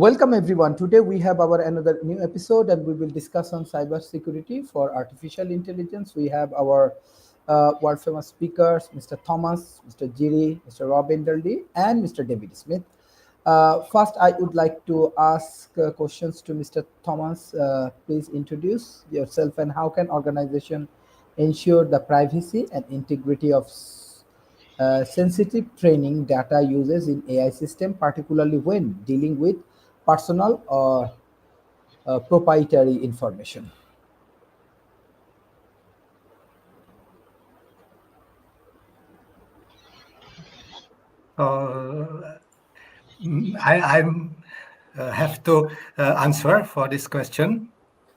Welcome everyone. Today we have our another new episode, and we will discuss on cybersecurity for artificial intelligence. We have our world famous speakers, Mr. Thomas, Mr. Jiri, Mr. Rob Enderly, and Mr. David Smith. First, I would like to ask questions to Mr. Thomas. Please introduce yourself and how can organization ensure the privacy and integrity of sensitive training data uses in AI system, particularly when dealing with personal or proprietary information. I have to answer for this question.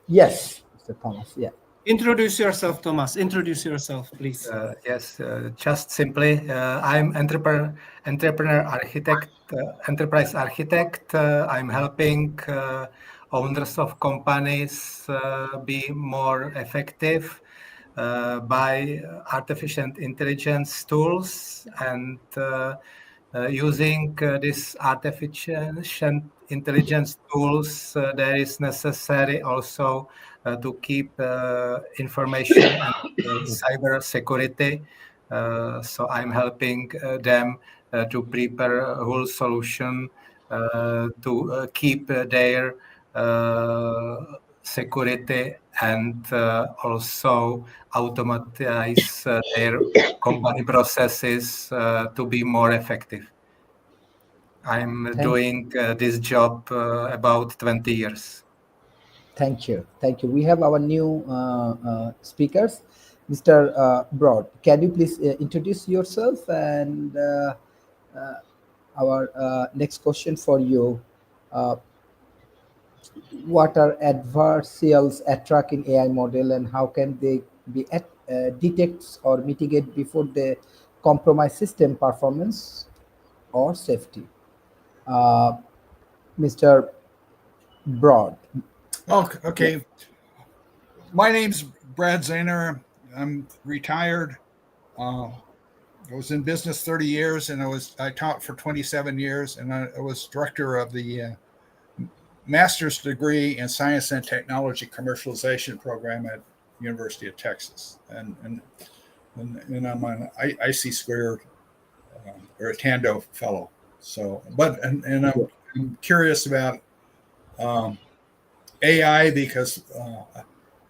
Yes, Mr. Thomas. Yeah. Introduce yourself, Thomas. Introduce yourself, please. Yes, just simply, I'm entrepreneur architect, enterprise architect. I'm helping owners of companies be more effective by artificial intelligence tools and using these artificial intelligence tools, there is necessary also to keep information and cyber security. So I'm helping them to prepare a whole solution to keep their security and also automatize their company processes to be more effective. I'm doing this job about 20 years. Thank you. Thank you. We have our new speakers. Mr. Broad, can you please introduce yourself? And our next question for you. What are adversarials attack in AI model, and how can they be detect or mitigate before they compromise system performance or safety? Mr. Broad. Oh, okay. My name's Brad Zahner. I'm retired. I was in business 30 years, and I taught for 27 years, and I was director of the master's degree in science and technology commercialization program at University of Texas, and I'm an IC squared or a Tando fellow. So, I'm curious about AI because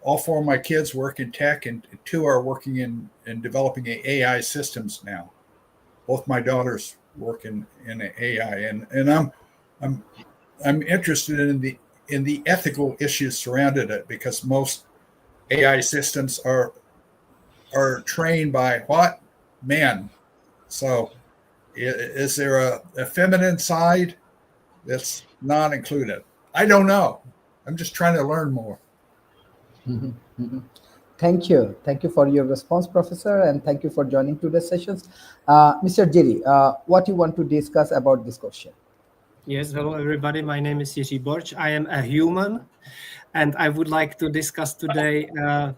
all four of my kids work in tech, and two are working in developing AI systems now. Both my daughters work in AI, and I'm interested in the ethical issues surrounded it, because most AI systems are trained by what? Men. So is there a feminine side that's not included? I don't know. I'm just trying to learn more. Mm-hmm, mm-hmm. Thank you. Thank you for your response, Professor, and thank you for joining today's sessions. Mr. Jiri, what you want to discuss about this question? Yes, hello everybody. My name is Jiří Borč. I am a human, and I would like to discuss today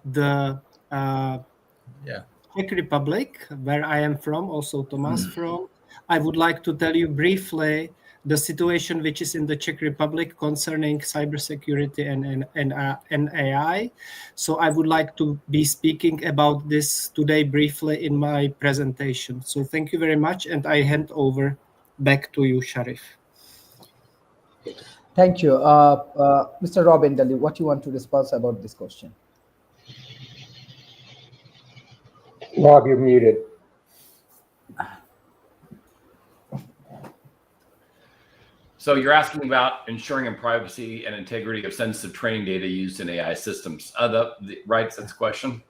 the Czech Republic, where I am from, also Thomas from. I would like to tell you briefly the situation which is in the Czech Republic concerning cybersecurity and AI. So I would like to be speaking about this today briefly in my presentation. So thank you very much, and I hand over back to you, Sharif. Thank you. Mr. Rob Enderly, what you want to respond about this question? Rob, you're muted. So you're asking about ensuring the privacy and integrity of sensitive training data used in AI systems. Right, that's the question?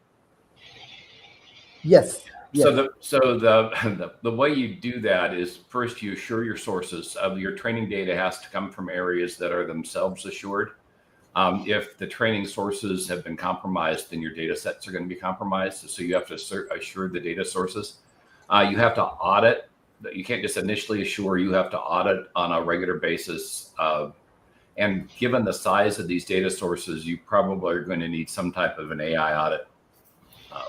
Yes. So the way you do that is, first you assure your sources of your training data has to come from areas that are themselves assured. If the training sources have been compromised, then your data sets are going to be compromised. So you have to assure the data sources. You have to audit. You can't just initially assure, you have to audit on a regular basis. And given the size of these data sources, you probably are going to need some type of an AI audit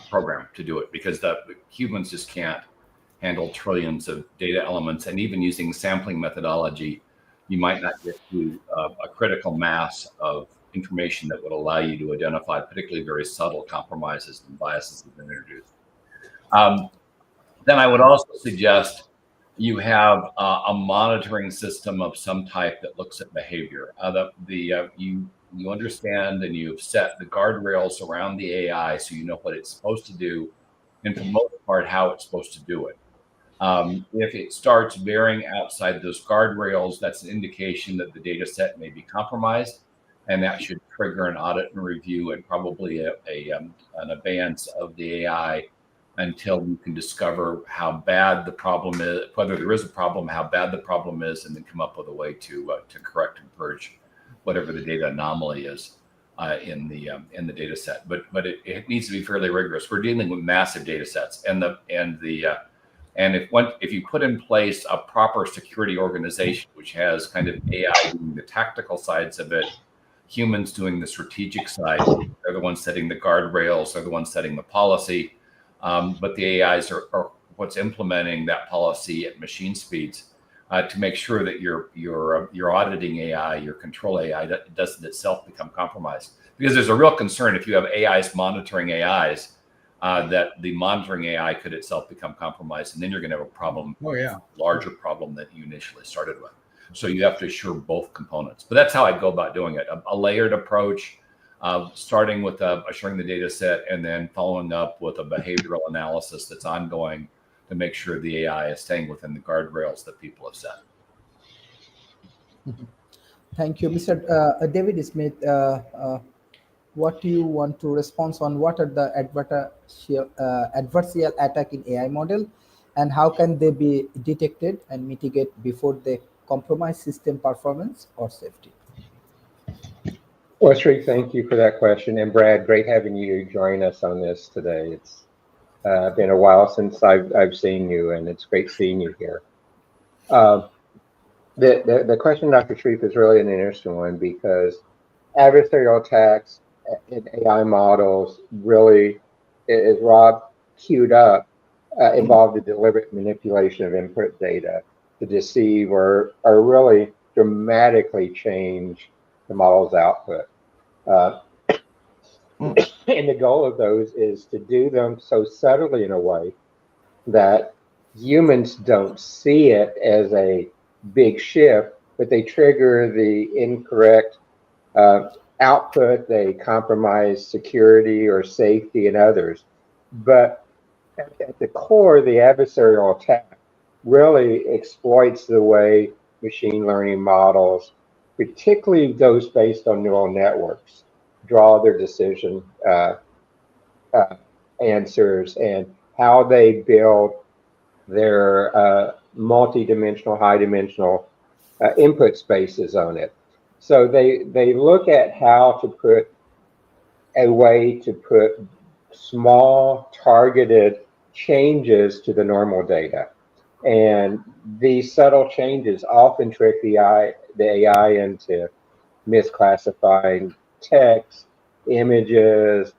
program to do it, because the humans just can't handle trillions of data elements. And even using sampling methodology, you might not get to a critical mass of information that would allow you to identify particularly very subtle compromises and biases that have been introduced. Then I would also suggest you have a monitoring system of some type that looks at behavior. You understand and you've set the guardrails around the AI so you know what it's supposed to do, and for the most part, how it's supposed to do it. If it starts veering outside those guardrails, that's an indication that the data set may be compromised, and that should trigger an audit and review and probably an abeyance of the AI until you can discover how bad the problem is, whether there is a problem, how bad the problem is, and then come up with a way to correct and purge whatever the data anomaly is in the data set. But it needs to be fairly rigorous. We're dealing with massive data sets, and if you put in place a proper security organization, which has kind of AI doing the tactical sides of it, humans doing the strategic side, they're the ones setting the guardrails, they're the ones setting the policy. But the AIs are what's implementing that policy at machine speeds to make sure that your auditing AI, your control AI, that doesn't itself become compromised. Because there's a real concern if you have AIs monitoring AIs, that the monitoring AI could itself become compromised, and then you're going to have a problem, larger problem that you initially started with. So you have to assure both components. But that's how I go about doing it: a layered approach. Starting with assuring the data set and then following up with a behavioral analysis that's ongoing to make sure the AI is staying within the guardrails that people have set. Thank you. Mr. David Smith, what do you want to respond on? What are the adversarial attack in AI model, and how can they be detected and mitigate before they compromise system performance or safety? Well, Sri, thank you for that question. And Brad, great having you join us on this today. It's been a while since I've seen you, and it's great seeing you here. The question, Dr. Sharif, is really an interesting one because adversarial attacks in AI models really, as Rob queued up, involve the deliberate manipulation of input data to deceive or really dramatically change the model's output. And the goal of those is to do them so subtly in a way that humans don't see it as a big shift, but they trigger the incorrect output, they compromise security or safety in others. But at the core, the adversarial attack really exploits the way machine learning models, particularly those based on neural networks, draw their decision answers and how they build their multi-dimensional, high-dimensional input spaces on it. So they look at how to put a way to put small targeted changes to the normal data. And these subtle changes often trick the AI into misclassifying text, images,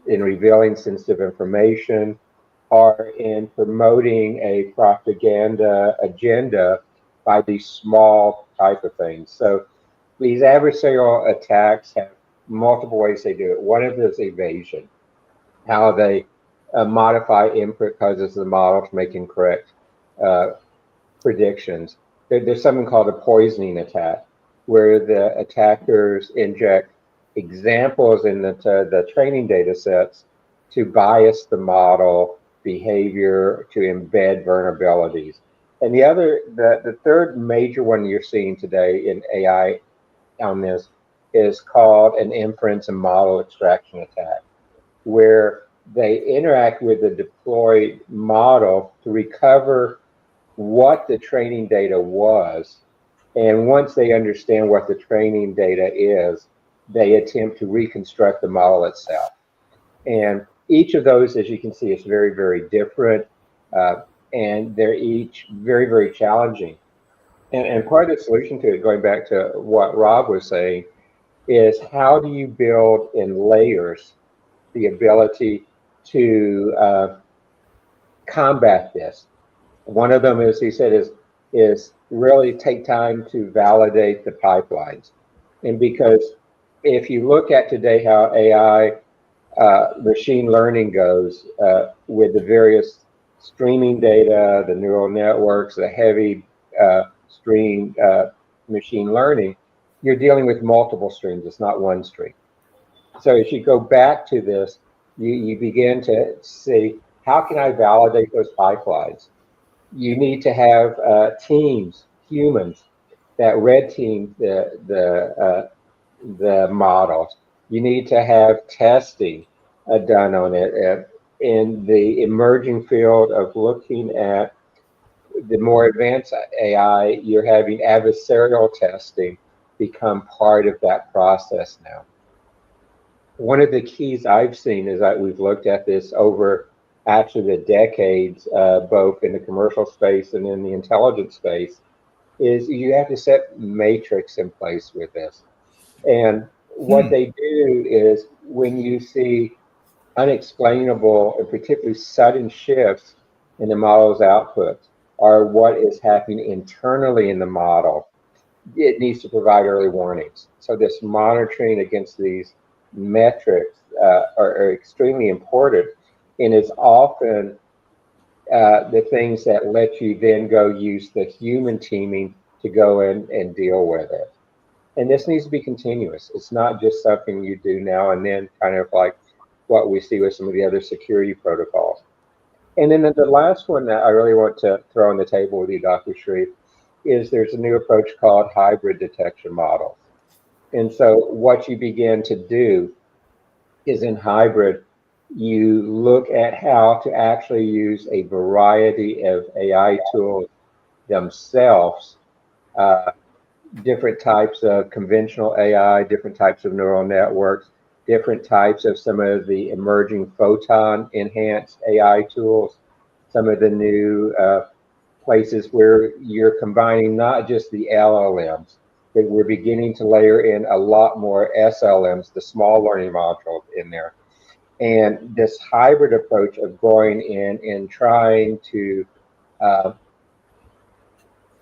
in revealing sensitive information, or in promoting a propaganda agenda by these small type of things. So these adversarial attacks have multiple ways they do it. One of them is evasion, how they modify input causes the model to make incorrect predictions. There's something called a poisoning attack, where the attackers inject examples in the training data sets to bias the model behavior, to embed vulnerabilities. And the third major one you're seeing today in AI on this is called an inference and model extraction attack, where they interact with the deployed model to recover what the training data was. And once they understand what the training data is, they attempt to reconstruct the model itself. And each of those, as you can see, is very, very different. And they're each very, very challenging. And part of the solution to it, going back to what Rob was saying, is how do you build in layers the ability to combat this? One of them, as he said, is is really take time to validate the pipelines. And because if you look at today how AI machine learning goes with the various streaming data, the neural networks, the heavy stream machine learning, you're dealing with multiple streams. It's not one stream. So as you go back to this, you begin to see, how can I validate those pipelines? You need to have teams, humans, that red team the models. You need to have testing done on it. In the emerging field of looking at the more advanced AI, you're having adversarial testing become part of that process now. One of the keys I've seen is that we've looked at this over actually the decades, both in the commercial space and in the intelligence space, is you have to set matrix in place with this. And what they do is when you see unexplainable and particularly sudden shifts in the model's outputs or what is happening internally in the model, it needs to provide early warnings. So this monitoring against these metrics are extremely important, and is often the things that let you then go use the human teaming to go in and deal with it. And this needs to be continuous. It's not just something you do now and then, kind of like what we see with some of the other security protocols. And then the last one that I really want to throw on the table with you, Dr. Shreve, is there's a new approach called hybrid detection models. And so what you begin to do is in hybrid, you look at how to actually use a variety of AI tools themselves, different types of conventional AI, different types of neural networks, different types of some of the emerging photon enhanced AI tools, some of the new places where you're combining not just the LLMs, but we're beginning to layer in a lot more SLMs, the small learning modules in there. And this hybrid approach of going in and trying to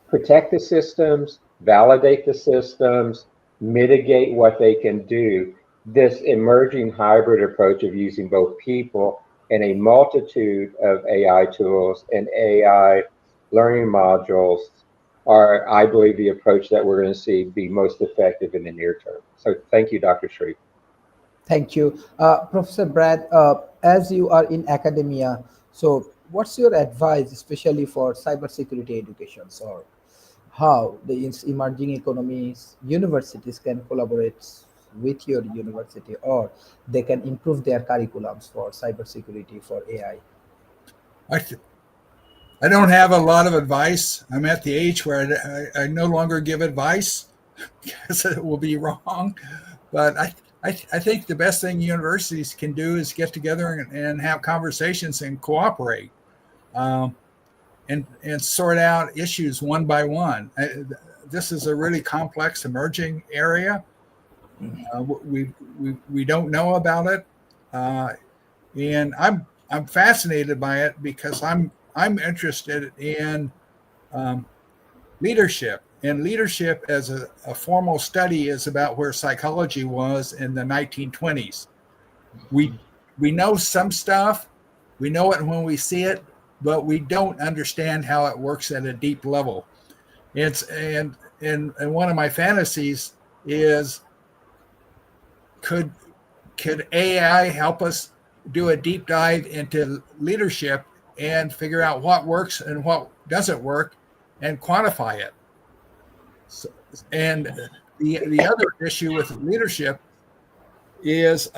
protect the systems, validate the systems, mitigate what they can do. This emerging hybrid approach of using both people and a multitude of AI tools and AI learning modules are, I believe, the approach that we're going to see be most effective in the near term. So thank you, Dr. Shreve. Thank you. Professor Brad, as you are in academia, so what's your advice, especially for cybersecurity education, or how the emerging economies, universities can collaborate with your university, or they can improve their curriculums for cybersecurity for AI? I don't have a lot of advice. I'm at the age where I no longer give advice because it will be wrong. But I think the best thing universities can do is get together and have conversations and cooperate, and sort out issues one by one. This is a really complex emerging area. We don't know about it, and I'm fascinated by it because I'm interested in leadership. And leadership as a formal study is about where psychology was in the 1920s. We know some stuff, we know it when we see it, but we don't understand how it works at a deep level. And one of my fantasies is, could AI help us do a deep dive into leadership and figure out what works and what doesn't work and quantify it? So, and the other issue with leadership is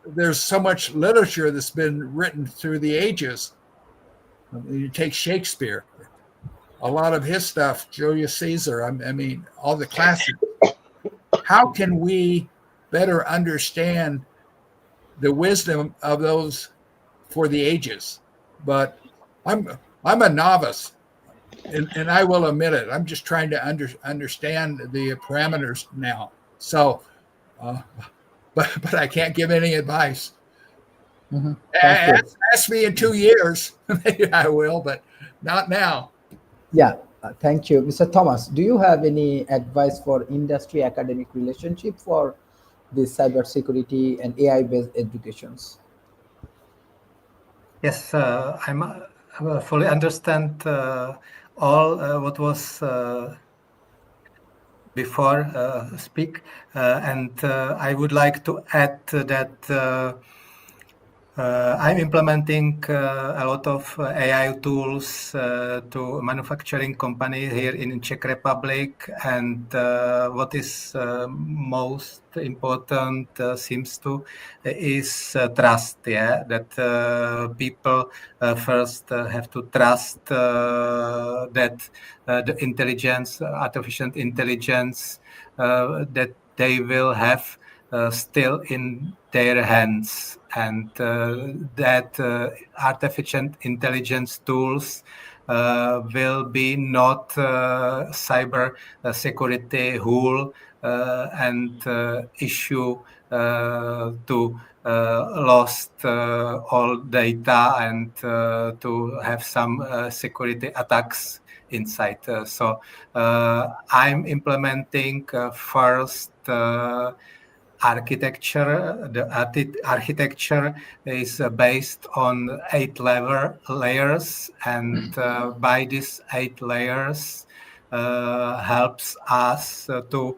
there's so much literature that's been written through the ages. You take Shakespeare, a lot of his stuff, Julius Caesar, I mean, all the classics. How can we better understand the wisdom of those for the ages? But I'm a novice, and I will admit it. I'm just trying to understand the parameters now. So, but I can't give any advice. Mm-hmm. Ask me in 2 years, maybe I will, but not now. Yeah, Thank you. Mr. Thomas, do you have any advice for industry academic relationship for this cybersecurity and AI-based educations? Yes, I fully understand all what was before speak, and I would like to add that I'm implementing a lot of AI tools to manufacturing company here in Czech Republic, and what is most important seems to is trust. Yeah, that people first have to trust that the intelligence, artificial intelligence, that they will have still in their hands, and that artificial intelligence tools will be not cyber security hole and issue to lost all data and to have some security attacks inside. So I'm implementing first architecture. The architecture is based on 8 layers, and by these 8 layers helps us to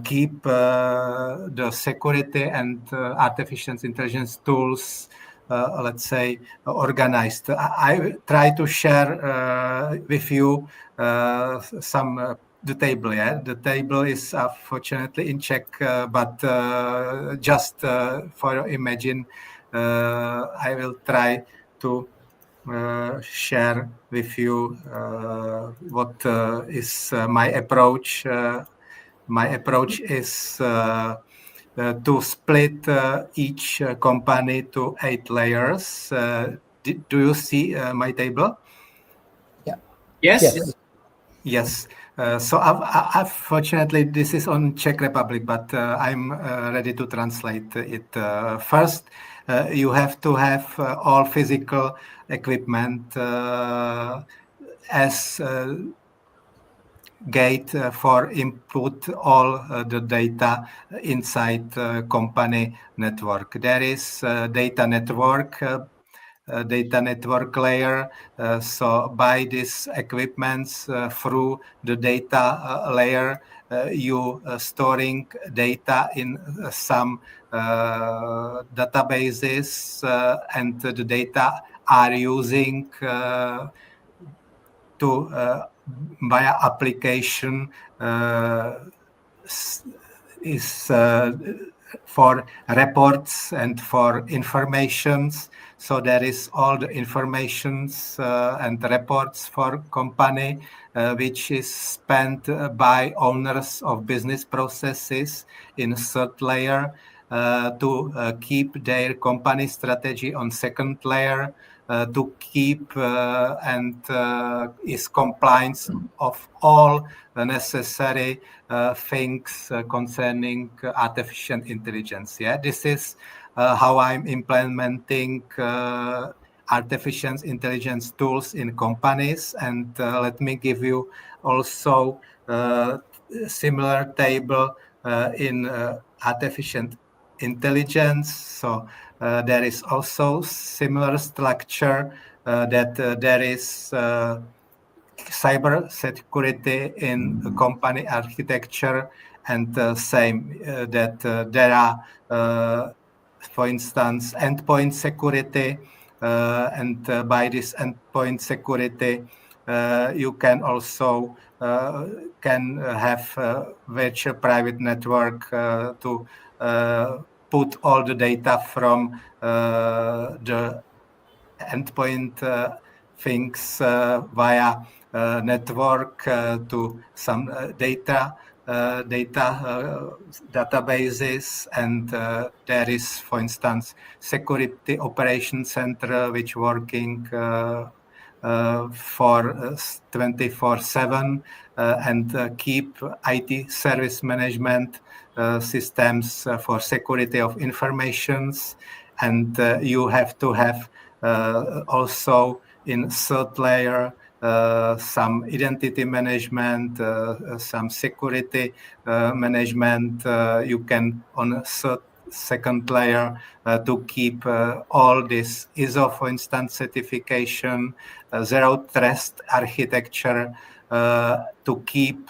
keep the security and artificial intelligence tools, let's say, organized. I try to share with you some the table. Yeah, the table is fortunately in Czech, but just for your imagine, I will try to share with you what is my approach. My approach is to split each company to 8 layers. Do you see my table? Yeah. Yes. Yes. Yes. So I've fortunately, this is on Czech Republic, but I'm ready to translate it. First, you have to have all physical equipment as gate for input all the data inside company network. There is data network layer. So by this equipments through the data layer, you storing data in some databases, and the data are using to via application is for reports and for informations. So there is all the informations and reports for company which is spent by owners of business processes in third layer to keep their company strategy on second layer, to keep and is compliance of all necessary things concerning artificial intelligence. Yeah, this is how I'm implementing artificial intelligence tools in companies. And let me give you also similar table in artificial intelligence. So there is also similar structure that there is cyber security in company architecture, and same that there are, for instance, endpoint security, and by this endpoint security, you can also can have virtual private network to put all the data from the endpoint things via network to some databases, and there is, for instance, security operation center which working for 24/7 and keep IT service management systems for security of informations. And you have to have also in third layer some identity management, some security management. You can on a second layer to keep all this ISO, for instance, certification, zero trust architecture, to keep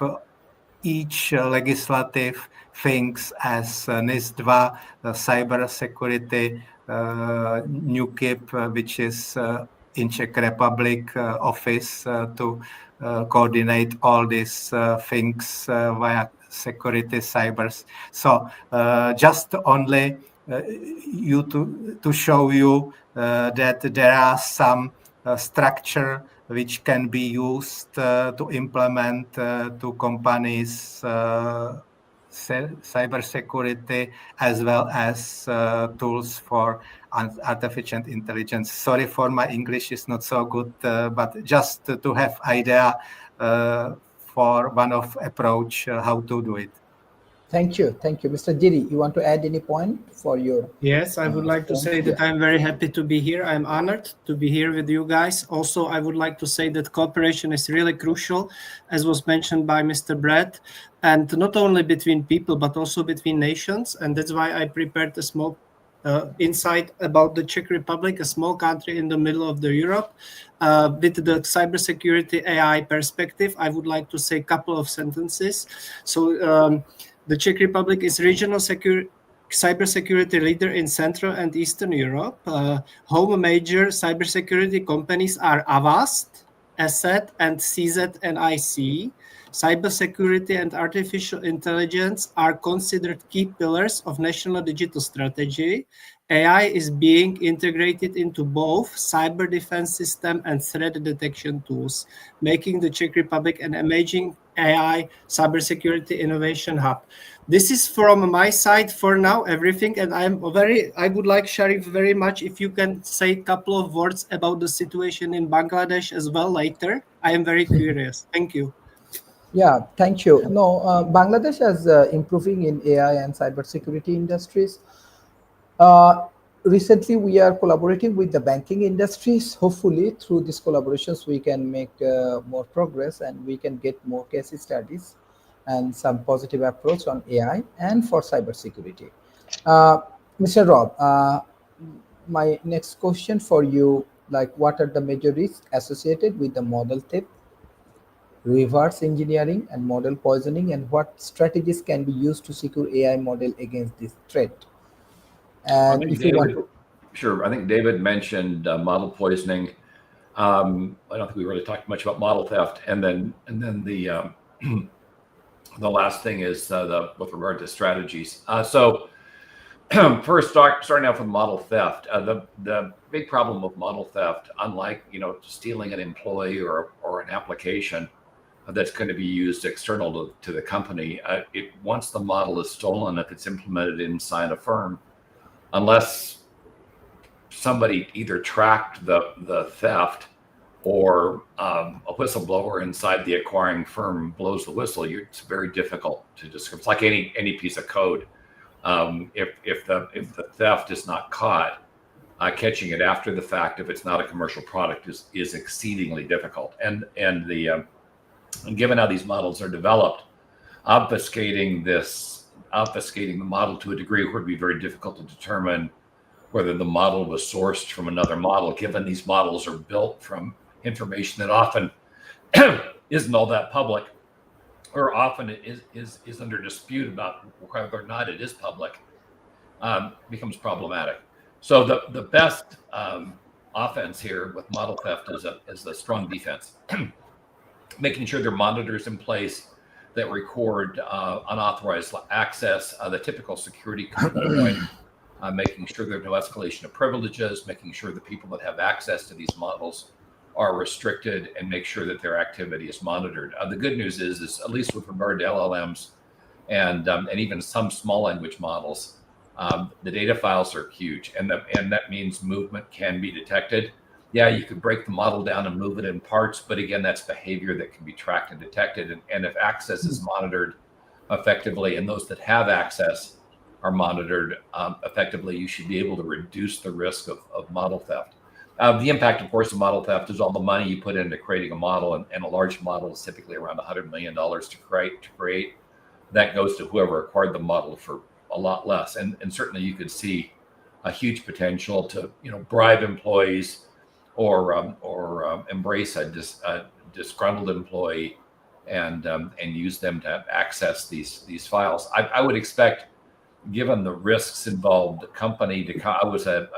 each legislative things as NIS2, cybersecurity, NUKIP, which is in Czech Republic office to coordinate all these things via security cybers. So just only you to show you that there are some structure which can be used to implement to companies cybersecurity as well as tools for artificial intelligence. Sorry for my English is not so good, but just to have idea for one of approach how to do it. Thank you. Mr. Jiri, you want to add any point for your? Yes, I would like to say that I'm very happy to be here. I'm honored to be here with you guys. Also, I would like to say that cooperation is really crucial, as was mentioned by Mr. Brett, and not only between people, but also between nations. And that's why I prepared a small insight about the Czech Republic, a small country in the middle of the Europe. With the cybersecurity AI perspective, I would like to say a couple of sentences. So the Czech Republic is regional cybersecurity leader in Central and Eastern Europe. Home major cybersecurity companies are Avast, Asset, and CZ and IC. Cybersecurity and artificial intelligence are considered key pillars of national digital strategy. AI is being integrated into both cyber defense system and threat detection tools, making the Czech Republic an emerging AI cybersecurity innovation hub. This is from my side for now, everything, and I would like Sharif very much if you can say a couple of words about the situation in Bangladesh as well later. I am very curious. Thank you. Yeah, thank you. No, Bangladesh is improving in AI and cybersecurity industries. Recently, we are collaborating with the banking industries. Hopefully, through these collaborations, we can make more progress and we can get more case studies and some positive approach on AI and for cybersecurity. Mr. Rob, my next question for you, like what are the major risks associated with the model theft, reverse engineering and model poisoning, and what strategies can be used to secure AI model against this threat? I And think if you want David, to, sure. I think David mentioned model poisoning. I don't think we really talked much about model theft, and then the the last thing is with regard to strategies. So first, starting out with model theft, the big problem with model theft, unlike stealing an employee or an application that's going to be used external to the company, once the model is stolen, if it's implemented inside a firm, unless somebody either tracked the theft or a whistleblower inside the acquiring firm blows the whistle, it's very difficult to describe. It's like any piece of code. If the theft is not caught, catching it after the fact, if it's not a commercial product, is exceedingly difficult. And given how these models are developed, obfuscating the model to a degree would be very difficult to determine whether the model was sourced from another model, given these models are built from information that often isn't all that public, or often is under dispute about whether or not it is public, becomes problematic. So the best offense here with model theft is a strong defense. Making sure there are monitors in place that record unauthorized access, the typical security control point, making sure there's no escalation of privileges, making sure the people that have access to these models are restricted, and make sure that their activity is monitored. The good news is at least with regard to LLMs and even some small language models, the data files are huge, and that means movement can be detected. Yeah, you could break the model down and move it in parts, but again, that's behavior that can be tracked and detected. And if access is monitored effectively, and those that have access are monitored effectively, you should be able to reduce the risk of model theft. The impact, of course, of model theft is all the money you put into creating a model, and a large model is typically around $100 million to create. That goes to whoever acquired the model for a lot less. And certainly you could see a huge potential to, bribe employees or embrace a disgruntled employee and use them to access these files. I would expect, given the risks involved, the company I was a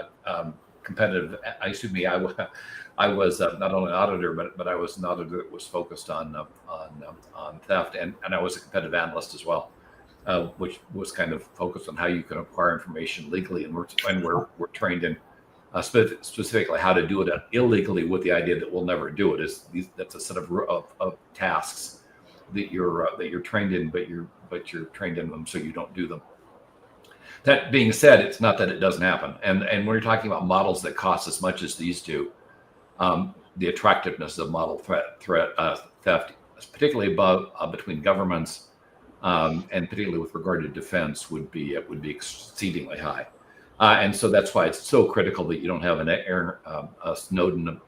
competitive. Excuse me. I was not only an auditor, but I was an auditor that was focused on theft, and I was a competitive analyst as well, which was kind of focused on how you can acquire information legally, and we're trained in specifically how to do it illegally, with the idea that we'll never do it. That's a set of tasks that you're trained in, but you're trained in them so you don't do them. That being said, it's not that it doesn't happen. And when you're talking about models that cost as much as these do, the attractiveness of model theft, particularly between governments, and particularly with regard to defense, would be exceedingly high. And so that's why it's so critical that you don't have a Snowden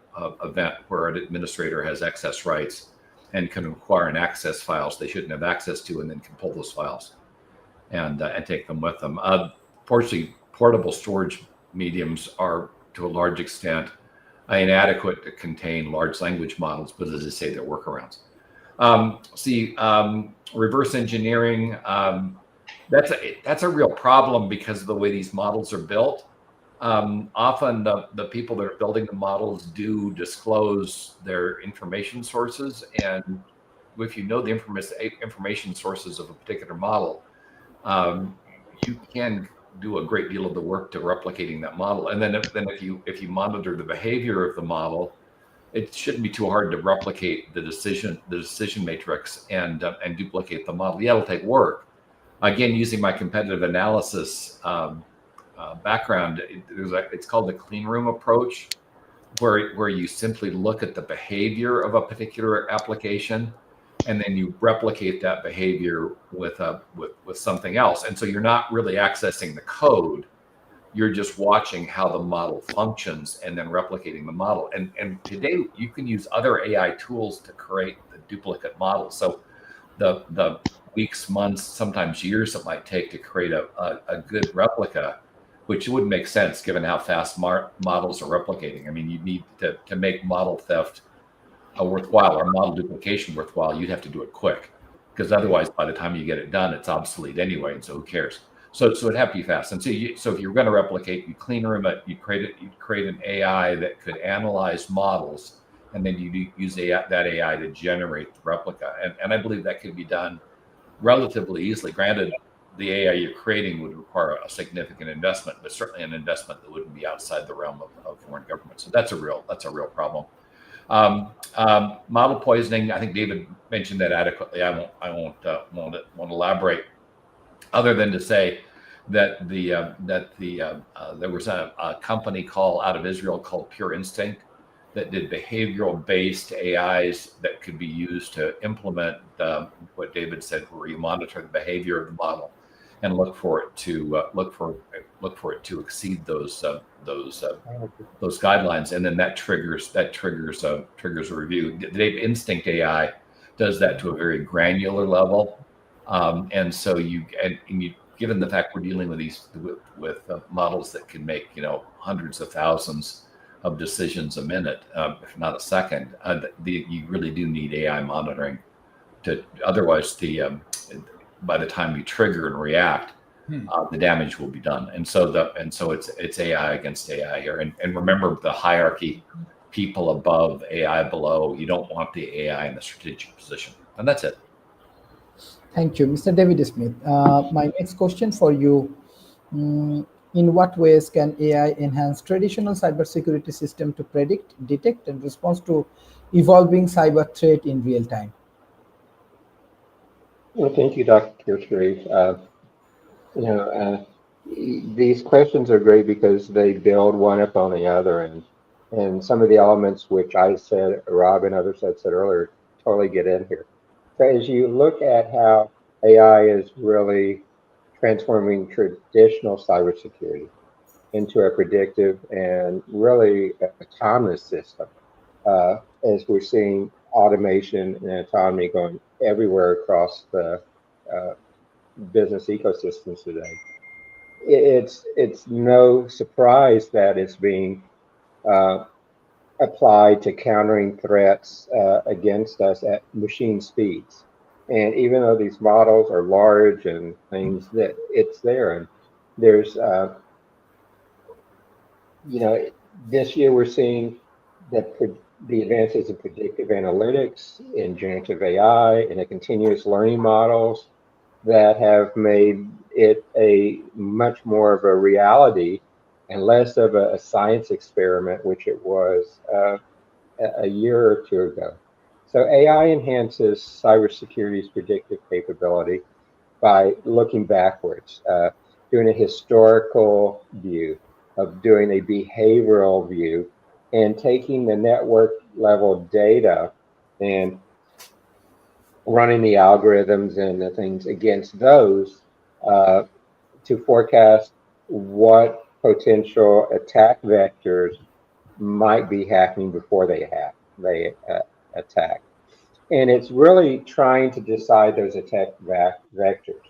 event where an administrator has access rights and can acquire and access files they shouldn't have access to, and then can pull those files and take them with them. Fortunately, portable storage mediums are, to a large extent, inadequate to contain large language models, but as I say, they're workarounds. Reverse engineering, that's a real problem because of the way these models are built. Often the people that are building the models do disclose their information sources, and if you know the information sources of a particular model, you can do a great deal of the work to replicating that model. And then if you monitor the behavior of the model, it shouldn't be too hard to replicate the decision matrix and duplicate the model. Yeah, it'll take work. Again, using my competitive analysis background, it's called the clean room approach, where you simply look at the behavior of a particular application, and then you replicate that behavior with something else. And so you're not really accessing the code. You're just watching how the model functions and then replicating the model. And today you can use other AI tools to create the duplicate model. So the weeks, months, sometimes years it might take to create a good replica, which wouldn't make sense given how fast models are replicating. I mean, you need to make model theft worthwhile, or model duplication worthwhile, you'd have to do it quick, because otherwise by the time you get it done, it's obsolete anyway, and so who cares? So it'd have to be fast. And so if you're going to replicate, you clean room it, you create an AI that could analyze models, and then you use that AI to generate the replica. And I believe that could be done relatively easily. Granted, the AI you're creating would require a significant investment, but certainly an investment that wouldn't be outside the realm of foreign governments. So that's a real problem. Model poisoning, I think David mentioned that adequately. I won't elaborate, other than to say that there was a company out of Israel called Pure Instinct that did behavioral-based AIs that could be used to implement what David said, where you monitor the behavior of the model and look for it to exceed those guidelines, and then that triggers a review. The Instinct AI does that to a very granular level, and so given the fact we're dealing with models that can make hundreds of thousands of decisions a minute, if not a second, you really do need AI monitoring. Otherwise, by the time you trigger and react, the damage will be done. And so it's AI against AI here. And remember the hierarchy: people above, AI below. You don't want the AI in the strategic position. And that's it. Thank you, Mr. David Smith. My next question for you: in what ways can AI enhance traditional cybersecurity system to predict, detect, and respond to evolving cyber threat in real time? Well, thank you, Dr. Sharif. These questions are great because they build one upon the other, and some of the elements which I said, Rob and others had said earlier, totally get in here. So as you look at how AI is really transforming traditional cybersecurity, into a predictive and really autonomous system, as we're seeing automation and autonomy going everywhere across the uh, business ecosystems today. It's no surprise that it's being uh, applied to countering threats against us at machine speeds. And even though these models are large and things, that it's there. And there's, this year we're seeing that the advances in predictive analytics, in generative AI, and the continuous learning models that have made it a much more of a reality and less of a science experiment, which it was a year or two ago. So AI enhances cybersecurity's predictive capability by looking backwards, doing a historical view, of doing a behavioral view, and taking the network level data and running the algorithms and the things against those uh, to forecast what potential attack vectors might be happening before they attack. And it's really trying to decide those attack vectors,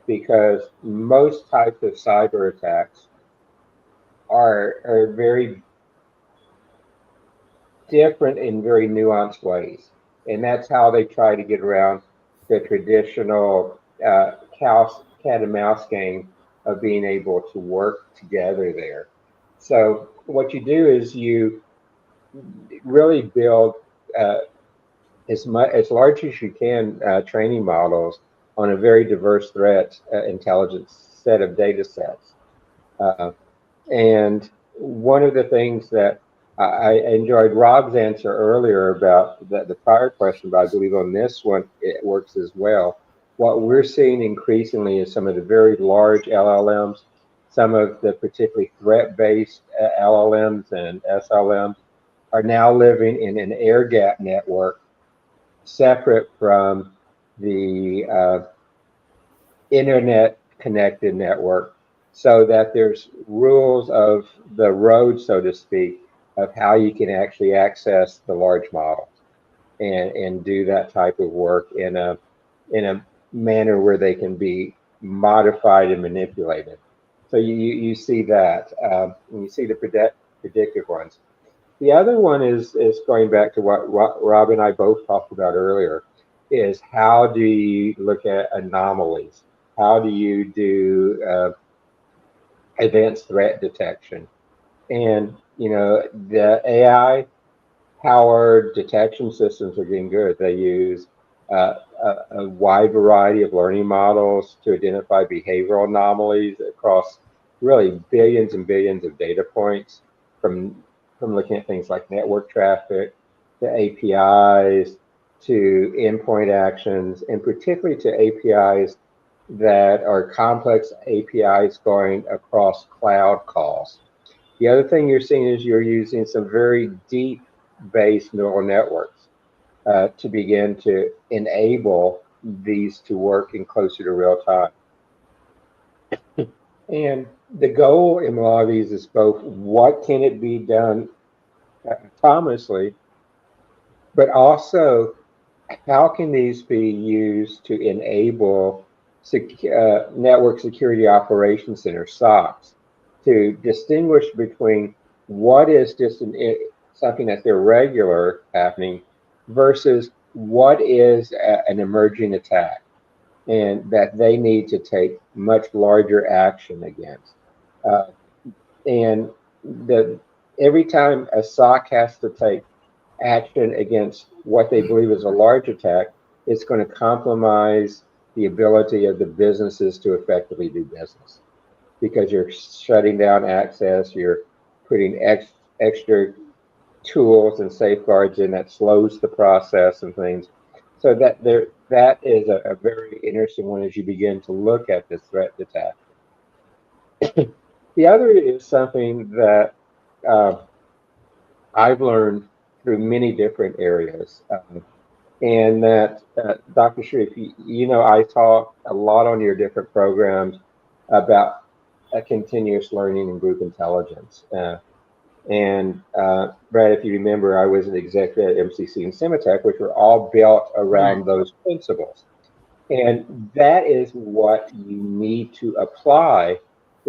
because most types of cyber attacks are very different in very nuanced ways. And that's how they try to get around the traditional cat and mouse game of being able to work together there. So what you do is you really build uh, as large as you can training models on a very diverse threat intelligence set of data sets. Uh, and one of the things that I enjoyed Rob's answer earlier about the prior question, but I believe on this one it works as well. What we're seeing increasingly is some of the very large LLMs, some of the particularly threat-based LLMs and SLMs are now living in an air gap network separate from the internet connected network, so that there's rules of the road, so to speak, of how you can actually access the large models and do that type of work in a manner where they can be modified and manipulated. So you see that, and you see the predictive ones. The other one is going back to what Rob and I both talked about earlier, is how do you look at anomalies? How do you do advanced threat detection? And the AI powered detection systems are getting good. They use a wide variety of learning models to identify behavioral anomalies across really billions and billions of data points, from looking at things like network traffic to APIs to endpoint actions, and particularly to APIs that are complex APIs going across cloud calls. The other thing you're seeing is you're using some very deep based neural networks to begin to enable these to work in closer to real time. And the goal in a lot of these is both what can it be done autonomously, but also how can these be used to enable network security operations center SOCs to distinguish between what is just something that's irregular happening versus what is an emerging attack, and that they need to take much larger action against. Uh, and every time a SOC has to take action against what they believe is a large attack, it's going to compromise the ability of the businesses to effectively do business, because you're shutting down access, you're putting extra tools and safeguards in that slows the process and things. So that is a very interesting one as you begin to look at this threat detection. The other is something that I've learned through many different areas. And that, Dr. Sharif, I talk a lot on your different programs about continuous learning and group intelligence. Brad, if you remember, I was an executive at MCC and Cemetech, which were all built around those principles. And that is what you need to apply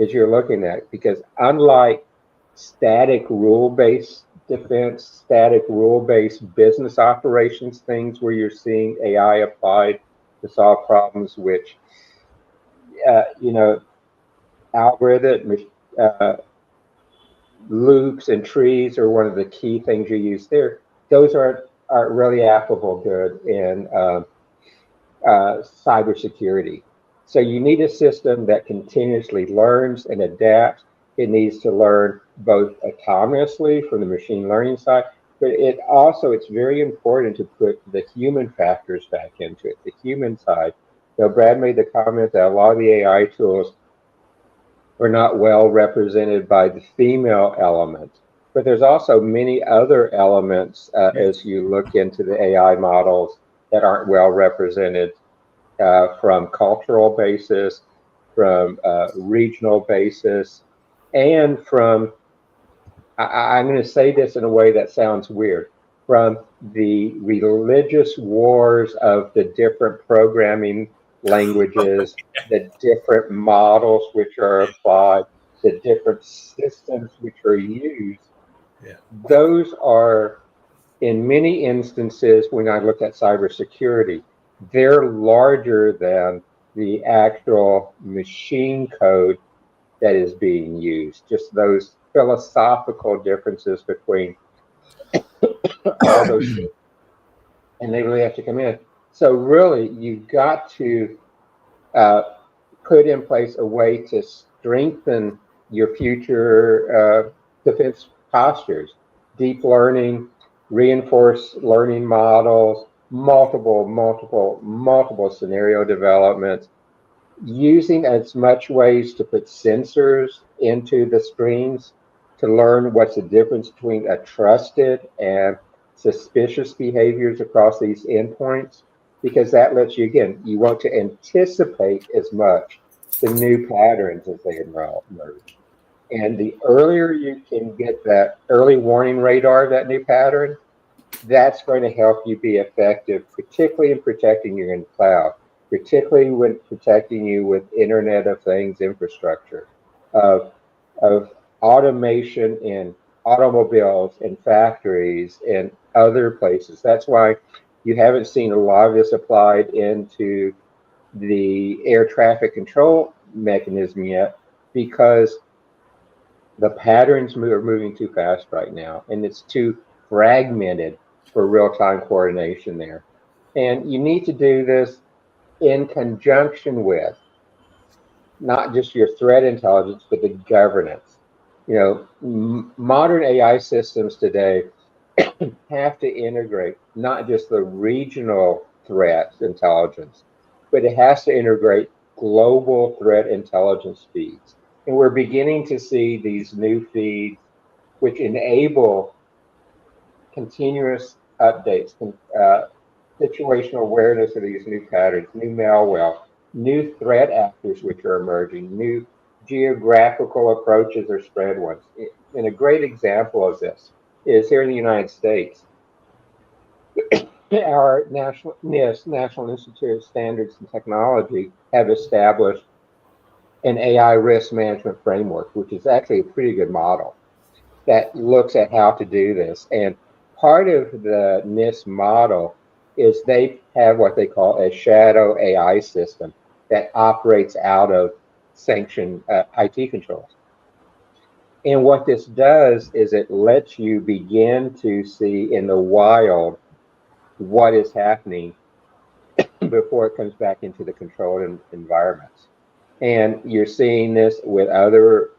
as you're looking at, because unlike static rule-based defense, static rule-based business operations, things where you're seeing AI applied to solve problems, which, algorithm, loops and trees are one of the key things you use there. Those aren't really applicable good in cybersecurity. So you need a system that continuously learns and adapts. It needs to learn both autonomously from the machine learning side, but it's very important to put the human factors back into it, the human side. So Brad made the comment that a lot of the AI tools are not well represented by the female element, but there's also many other elements as you look into the AI models that aren't well represented from cultural basis, from regional basis, and from, I'm going to say this in a way that sounds weird, from the religious wars of the different programming languages, the different models which are applied, the different systems which are used. Yeah. Those are, in many instances, when I look at cybersecurity, they're larger than the actual machine code that is being used. Just those philosophical differences between all those things, and they really have to come in. So really, you've got to put in place a way to strengthen your future defense postures, deep learning, reinforced learning models, multiple scenario developments, using as much ways to put sensors into the screens to learn what's the difference between a trusted and suspicious behaviors across these endpoints, because that lets you, again, you want to anticipate as much the new patterns as they emerge. And the earlier you can get that early warning radar of that new pattern, that's going to help you be effective, particularly in protecting you in the cloud, particularly when protecting you with Internet of Things infrastructure, of automation in automobiles and factories and other places. That's why you haven't seen a lot of this applied into the air traffic control mechanism yet, because the patterns are moving too fast right now, and it's too fragmented for real-time coordination there. And you need to do this in conjunction with not just your threat intelligence, but the governance. Modern AI systems today have to integrate not just the regional threat intelligence, but it has to integrate global threat intelligence feeds. And we're beginning to see these new feeds which enable continuous updates, situational awareness of these new patterns, new malware, new threat actors which are emerging, new geographical approaches or spread ones. And a great example of this is here in the United States. Our national NIST, National Institute of Standards and Technology, have established an AI risk management framework, which is actually a pretty good model that looks at how to do this. And part of the NIST model is they have what they call a shadow AI system that operates out of sanctioned IT controls. And what this does is it lets you begin to see in the wild what is happening before it comes back into the controlled environments. And you're seeing this with other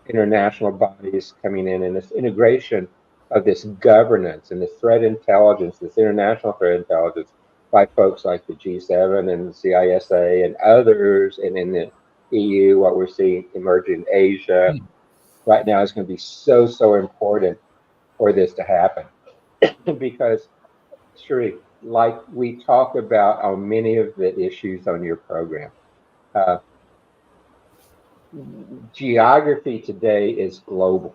international bodies coming in, and this integration of this governance and this threat intelligence, this international threat intelligence by folks like the G7 and the CISA and others, and in the EU, what we're seeing emerging in Asia right now is going to be so important for this to happen. Because, Sheree, like we talk about on many of the issues on your program, geography today is global.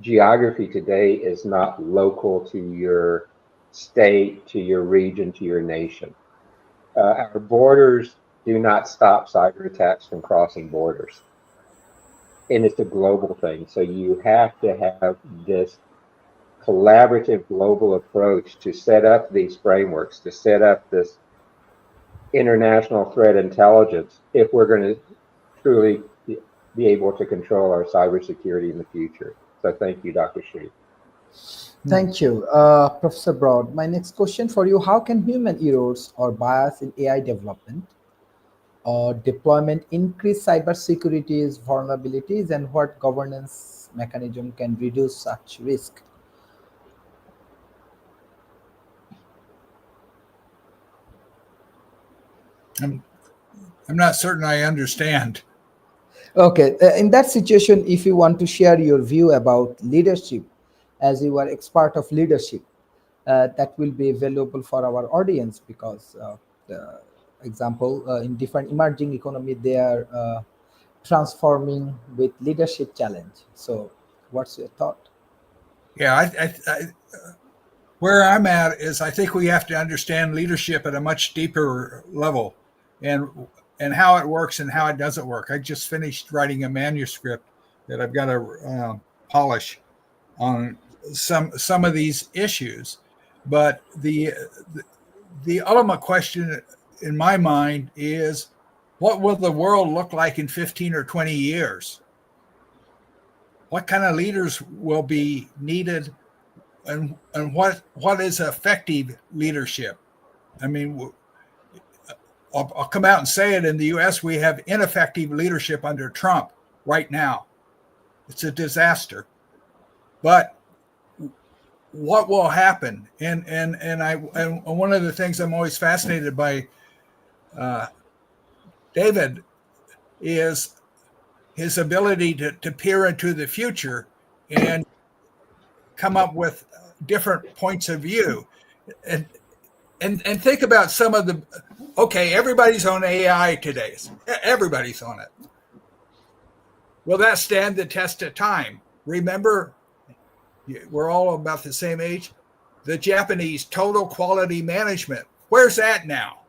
Geography today is not local to your state, to your region, to your nation. Our borders do not stop cyber attacks from crossing borders. And it's a global thing. So you have to have this collaborative global approach to set up these frameworks, to set up this international threat intelligence if we're going to truly be able to control our cybersecurity in the future. So thank you, Dr. Shree. Thank you, Professor Broad. My next question for you: how can human errors or bias in AI development or deployment increase cybersecurity's vulnerabilities, and what governance mechanism can reduce such risk? I'm not certain I understand. Okay, in that situation, if you want to share your view about leadership, as you are expert of leadership, that will be valuable for our audience because, the example, in different emerging economy, they are transforming with leadership challenge. So, what's your thought? Yeah, where I'm at is I think we have to understand leadership at a much deeper level, and how it works and how it doesn't work. I just finished writing a manuscript that I've got to polish on some of these issues, but the ultimate question in my mind is, what will the world look like in 15 or 20 years? What kind of leaders will be needed, and what is effective leadership? I mean, I'll come out and say it. In the U.S., we have ineffective leadership under Trump right now. It's a disaster. But what will happen? And one of the things I'm always fascinated by, David, is his ability to peer into the future and come up with different points of view. And think about some of the, okay, everybody's on AI today. Everybody's on it. Will that stand the test of time? Remember, we're all about the same age. The Japanese total quality management. Where's that now?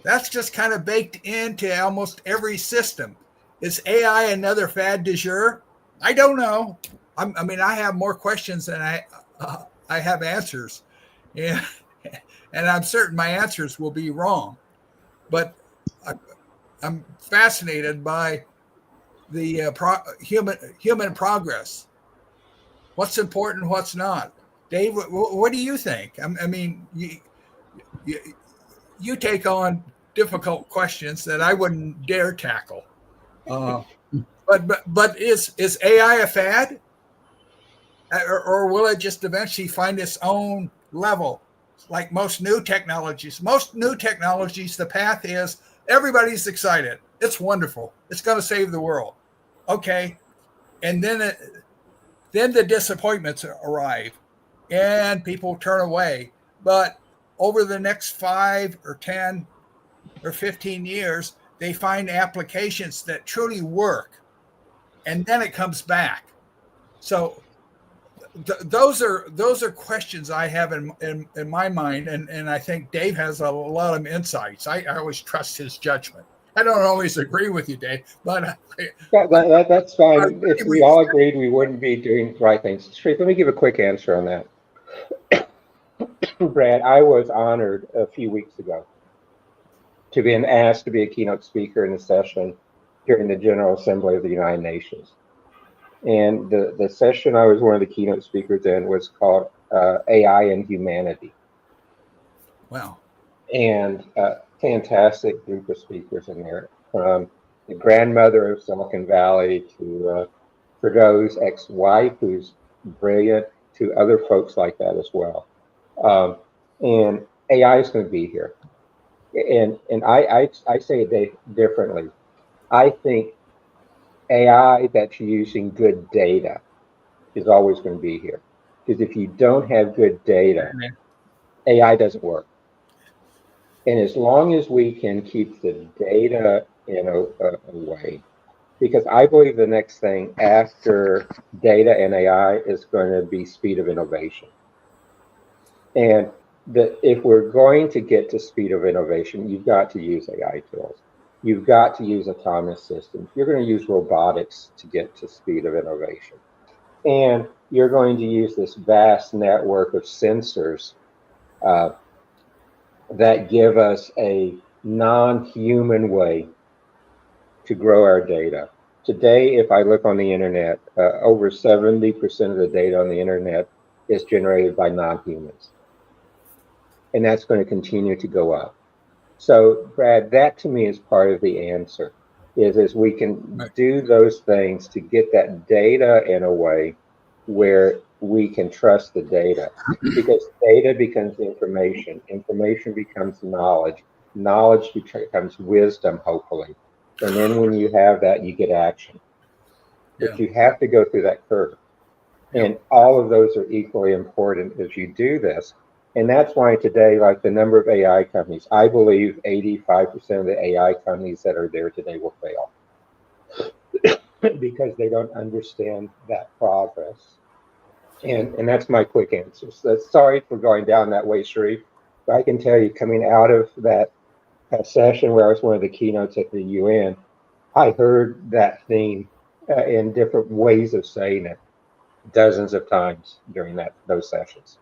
That's just kind of baked into almost every system. Is AI another fad du jour? I don't know. I mean, I have more questions than I have answers, and I'm certain my answers will be wrong. But I'm fascinated by the human progress. What's important, what's not? Dave, what do you think? I mean, you take on difficult questions that I wouldn't dare tackle. But is AI a fad, or will it just eventually find its own level? Like most new technologies, the path is everybody's excited. It's wonderful. It's going to save the world. Okay, and then the disappointments arrive, and people turn away. But over the next 5 or 10 or 15 years, they find applications that truly work, and then it comes back. So those are questions I have in my mind, and I think Dave has a lot of insights. I always trust his judgment. I don't always agree with you, Dave, but that's fine. If we all agreed, we wouldn't be doing the right things. Shree, let me give a quick answer on that. Brad, I was honored a few weeks ago to be asked to be a keynote speaker in a session during the General Assembly of the United Nations. And the session I was one of the keynote speakers in was called AI and Humanity. Wow. And a fantastic group of speakers in there, from the grandmother of Silicon Valley to Trudeau's ex-wife, who's brilliant, to other folks like that as well. And AI is going to be here. And I say it differently. I think AI that's using good data is always going to be here. Because if you don't have good data, AI doesn't work. And as long as we can keep the data in a way, because I believe the next thing after data and AI is going to be speed of innovation. And if we're going to get to speed of innovation, you've got to use AI tools. You've got to use autonomous systems. You're going to use robotics to get to speed of innovation. And you're going to use this vast network of sensors that give us a non-human way to grow our data. Today, if I look on the internet, over 70% of the data on the internet is generated by non-humans. And that's going to continue to go up. So, Brad, that to me is part of the answer, is we can do those things to get that data in a way where we can trust the data. Because data becomes information, information becomes knowledge, knowledge becomes wisdom, hopefully. And then when you have that, you get action. But you have to go through that curve. And all of those are equally important as you do this. And that's why today, like the number of AI companies, I believe 85% of the AI companies that are there today will fail because they don't understand that progress. And that's my quick answer. So sorry for going down that way, Sharif, but I can tell you, coming out of that session where I was one of the keynotes at the UN, I heard that theme in different ways of saying it dozens of times during those sessions.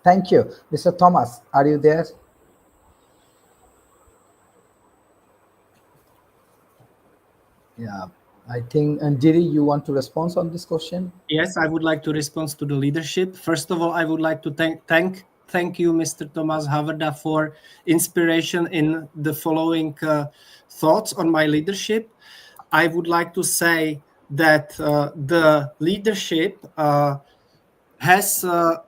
Thank you. Mr. Thomas, are you there? Yeah, I think, and Jiri, you want to respond on this question? Yes, I would like to respond to the leadership. First of all, I would like to thank you, Mr. Thomas Haverda, for inspiration in the following thoughts on my leadership. I would like to say that the leadership has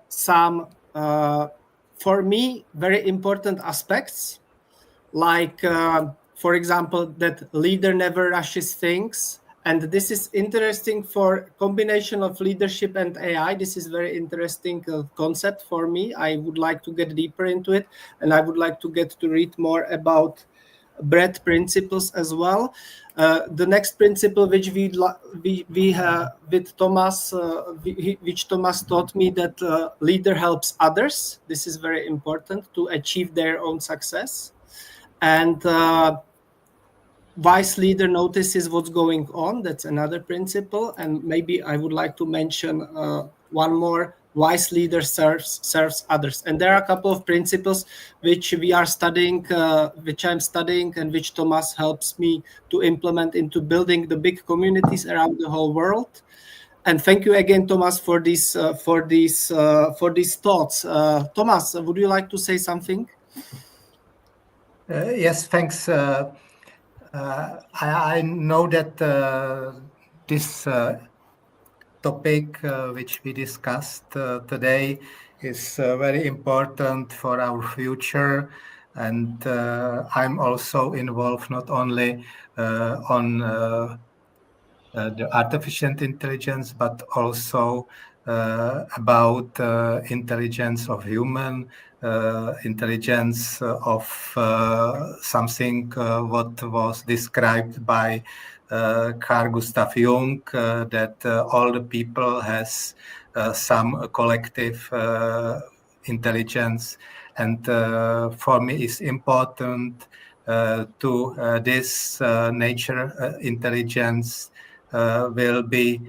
some, for me, very important aspects, like, for example, that leader never rushes things. And this is interesting for combination of leadership and AI. This is very interesting concept for me. I would like to get deeper into it, and I would like to get to read more about breadth principles as well. The next principle which we have with Thomas, which Thomas taught me, that leader helps others. This is very important to achieve their own success. And wise leader notices what's going on. That's another principle. And maybe I would like to mention one more. Wise leader serves others. And there are a couple of principles which we are studying, which I'm studying, and which Thomas helps me to implement into building the big communities around the whole world. And thank you again, Thomas, for these thoughts. Thomas, would you like to say something? Yes, thanks. I know that this topic which we discussed today is very important for our future. And I'm also involved not only on the artificial intelligence, but also about intelligence of human, intelligence of something what was described by Carl Gustav Jung, that all the people has some collective intelligence. And for me, it's important to this nature intelligence will be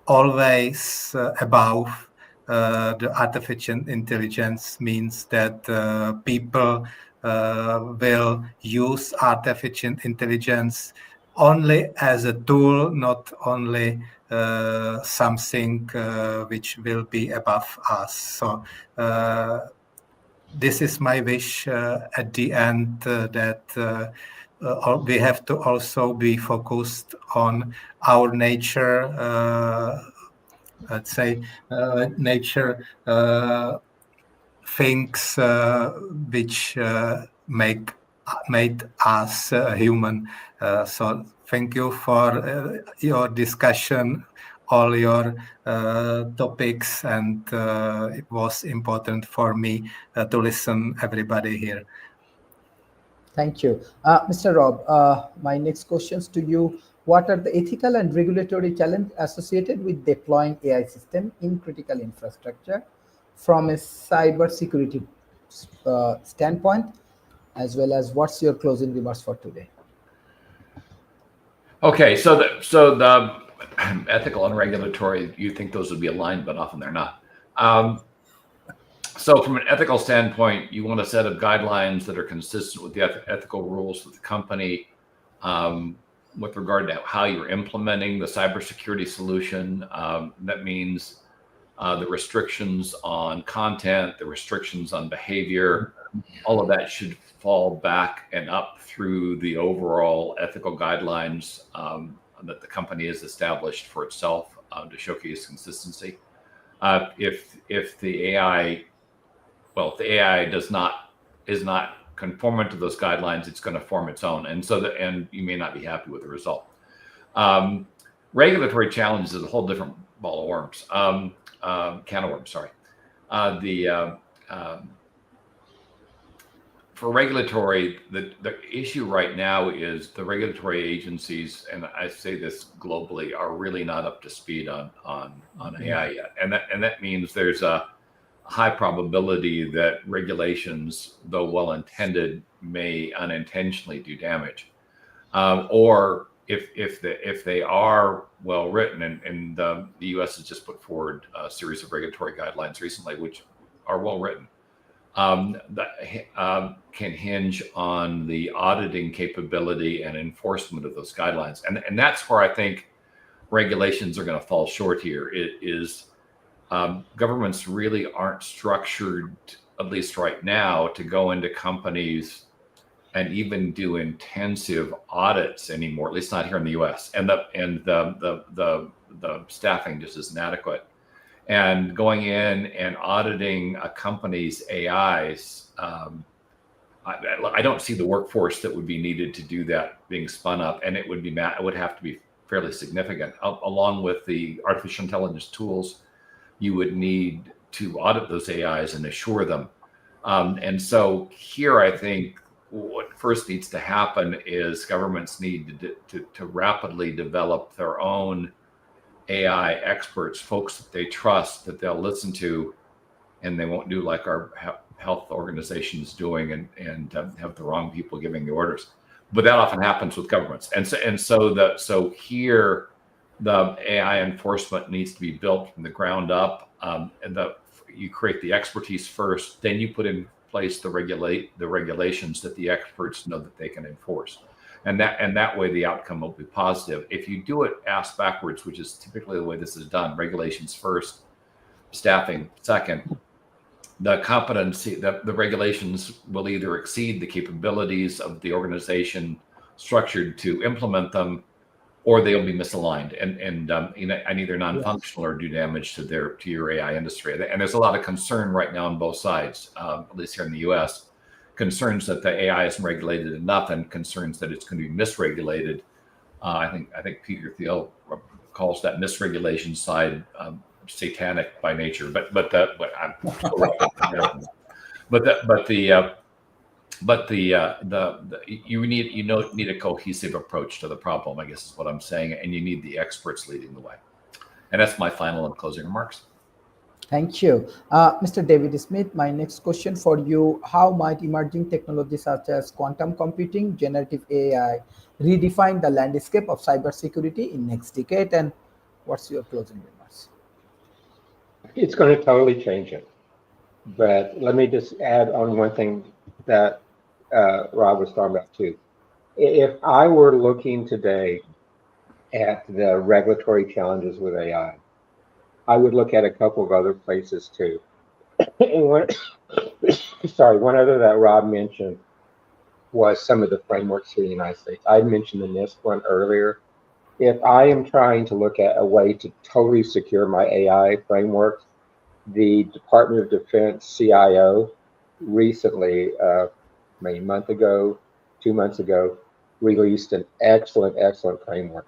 always above the artificial intelligence, means that people will use artificial intelligence only as a tool, not only something which will be above us. So this is my wish at the end, that we have to also be focused on our nature, let's say, nature things which made us human. So thank you for your discussion, all your topics, and it was important for me to listen everybody here. Thank you. Mr. Rob, my next questions to you. What are the ethical and regulatory challenges associated with deploying AI system in critical infrastructure from a cybersecurity standpoint, as well as what's your closing remarks for today? Okay, so the ethical and regulatory, you think those would be aligned, but often they're not. So from an ethical standpoint, you want a set of guidelines that are consistent with the ethical rules of the company, with regard to how you're implementing the cybersecurity solution. That means the restrictions on content, the restrictions on behavior, all of that should fall back and up through the overall ethical guidelines that the company has established for itself to showcase consistency. If the AI is not conformant to those guidelines, it's going to form its own, and you may not be happy with the result. Regulatory challenges is a whole different ball of worms, can of worms. Sorry. For regulatory, the issue right now is the regulatory agencies, and I say this globally, are really not up to speed on AI yet, and that means there's a high probability that regulations, though well intended, may unintentionally do damage, or if they are well written, and the U.S. has just put forward a series of regulatory guidelines recently, which are well written, that can hinge on the auditing capability and enforcement of those guidelines, and that's where I think regulations are going to fall short here. It is governments really aren't structured, at least right now, to go into companies and even do intensive audits anymore. At least not here in the U.S. And the staffing just isn't adequate. And going in and auditing a company's AIs, I don't see the workforce that would be needed to do that being spun up, and it would have to be fairly significant, along with the artificial intelligence tools you would need to audit those AIs and assure them. And so here, I think what first needs to happen is governments need to rapidly develop their own AI experts, folks that they trust, that they'll listen to, and they won't do like our health organizations doing and have the wrong people giving the orders. But that often happens with governments. So here, the AI enforcement needs to be built from the ground up, and you create the expertise first, then you put in place the regulations that the experts know that they can enforce, and that way the outcome will be positive. If you do it ass backwards, which is typically the way this is done, regulations first, staffing second, the competency, the regulations will either exceed the capabilities of the organization structured to implement them, or they'll be misaligned and either non-functional or do damage to your AI industry. And there's a lot of concern right now on both sides, at least here in the U.S. Concerns that the AI isn't regulated enough, and concerns that it's going to be misregulated. I think Peter Thiel calls that misregulation side satanic by nature. You need a cohesive approach to the problem, I guess is what I'm saying, and you need the experts leading the way. And that's my final and closing remarks. Thank you. Mr. David Smith, my next question for you: how might emerging technologies such as quantum computing, generative AI redefine the landscape of cybersecurity in next decade? And what's your closing remarks? It's going to totally change it. But let me just add on one thing that Rob was talking about too. If I were looking today at the regulatory challenges with AI, I would look at a couple of other places too. And one other that Rob mentioned was some of the frameworks here in the United States. I mentioned the NIST one earlier. If I am trying to look at a way to totally secure my AI frameworks, the Department of Defense CIO recently, maybe a month ago, 2 months ago, released an excellent framework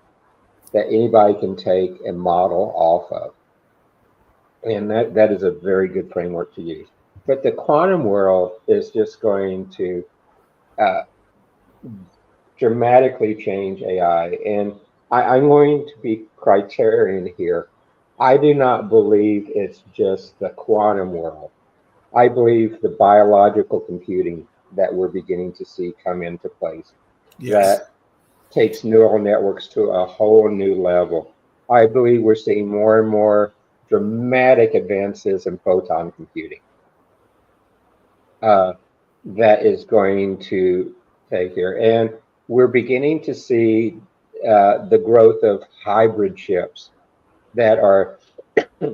that anybody can take and model off of. And that is a very good framework to use. But the quantum world is just going to dramatically change AI. And I'm going to be criterion here. I do not believe it's just the quantum world. I believe the biological computing that we're beginning to see come into place Yes. that takes neural networks to a whole new level. I believe we're seeing more and more dramatic advances in photon computing that is going to take here. And we're beginning to see the growth of hybrid chips that are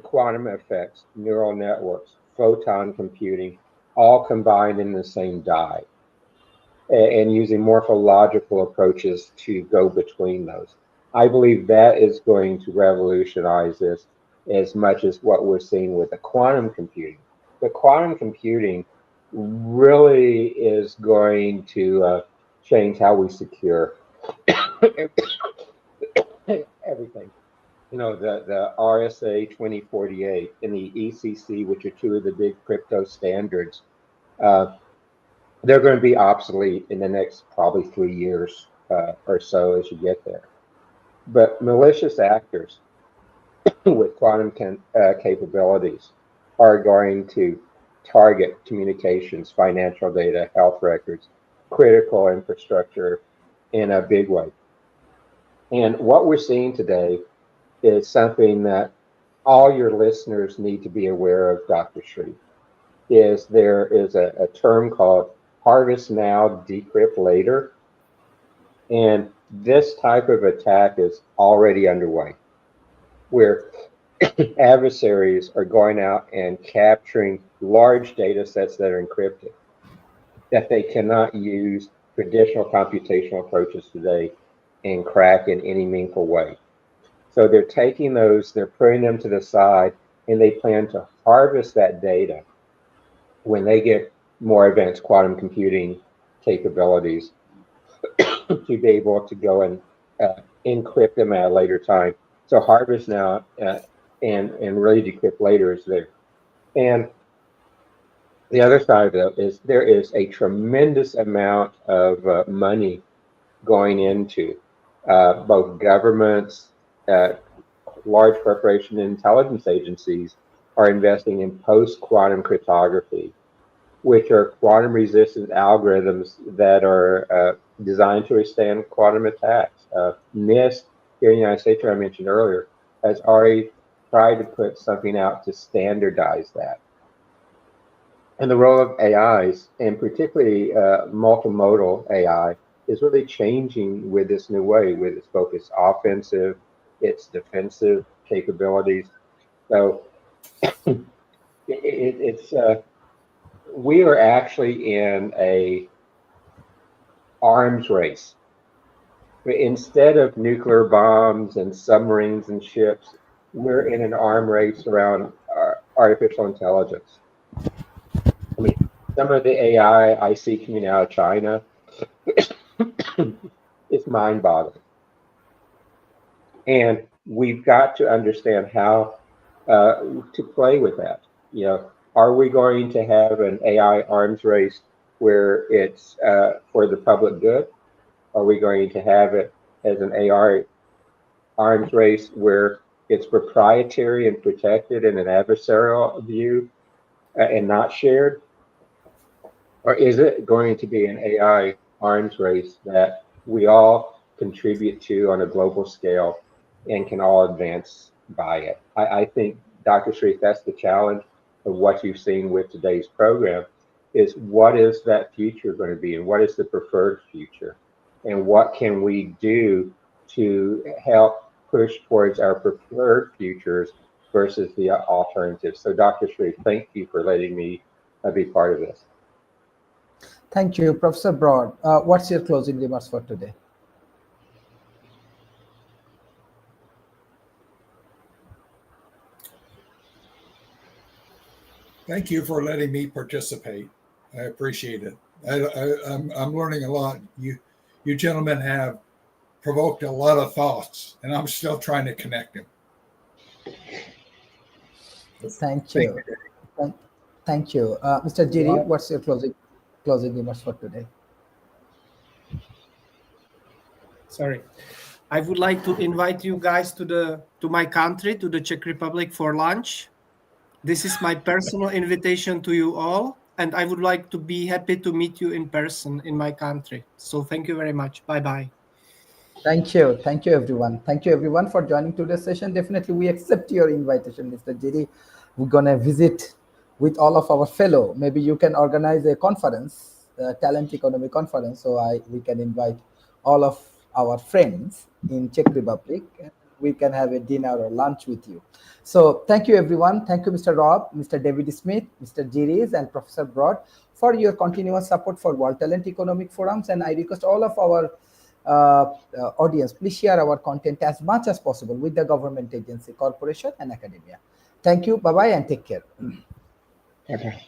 quantum effects, neural networks, photon computing, all combined in the same die, and using morphological approaches to go between those. I believe that is going to revolutionize this as much as what we're seeing with the quantum computing. The quantum computing really is going to change how we secure everything. You know, the RSA 2048 and the ECC, which are two of the big crypto standards, uh, they're going to be obsolete in the next probably 3 years or so as you get there. But malicious actors with quantum capabilities are going to target communications, financial data, health records, critical infrastructure in a big way. And what we're seeing today is something that all your listeners need to be aware of, Dr. Shree, is there is a term called harvest now, decrypt later. And this type of attack is already underway, where adversaries are going out and capturing large data sets that are encrypted that they cannot use traditional computational approaches today and crack in any meaningful way. So they're taking those, they're putting them to the side, and they plan to harvest that data when they get more advanced quantum computing capabilities to be able to go and encrypt them at a later time. So harvest now and really decrypt later is there. And the other side of it is there is a tremendous amount of money going into both governments, large corporation intelligence agencies are investing in post-quantum cryptography, which are quantum resistant algorithms that are designed to withstand quantum attacks. NIST here in the United States, I mentioned earlier, has already tried to put something out to standardize that. And the role of AIs, and particularly multimodal AI, is really changing with this new way, with its both its offensive, its defensive capabilities. So it's we are actually in a arms race. Instead of nuclear bombs and submarines and ships, we're in an arm race around artificial intelligence. I mean, some of the AI I see coming out of China is mind-boggling. And we've got to understand how to play with that. You know, are we going to have an AI arms race where it's for the public good? Are we going to have it as an AI arms race where it's proprietary and protected in an adversarial view and not shared? Or is it going to be an AI arms race that we all contribute to on a global scale and can all advance by it? I think, Dr. Sharif, that's the challenge of what you've seen with today's program is what is that future going to be and what is the preferred future? And what can we do to help push towards our preferred futures versus the alternatives? So Dr. Sharif, thank you for letting me be part of this. Thank you, Professor Broad. What's your closing remarks for today? Thank you for letting me participate. I appreciate it. I'm learning a lot. You gentlemen have provoked a lot of thoughts, and I'm still trying to connect them. Thank you. Thank you. Mr. Giri, what's your closing remarks for today? Sorry. I would like to invite you guys to my country, to the Czech Republic, for lunch. This is my personal invitation to you all, and I would like to be happy to meet you in person in my country. So thank you very much. Bye-bye. Thank you. Thank you, everyone. Thank you, everyone, for joining today's session. Definitely, we accept your invitation, Mr. Jiri. We're going to visit with all of our fellow. Maybe you can organize a conference, a talent economy conference, so we can invite all of our friends in Czech Republic. We can have a dinner or lunch with you. So thank you, everyone. Thank you, Mr. Rob, Mr. David Smith, Mr. Jiris, and Professor Broad for your continuous support for World Talent Economic Forums. And I request all of our audience, please share our content as much as possible with the government agency, corporation, and academia. Thank you. Bye-bye and take care. Okay.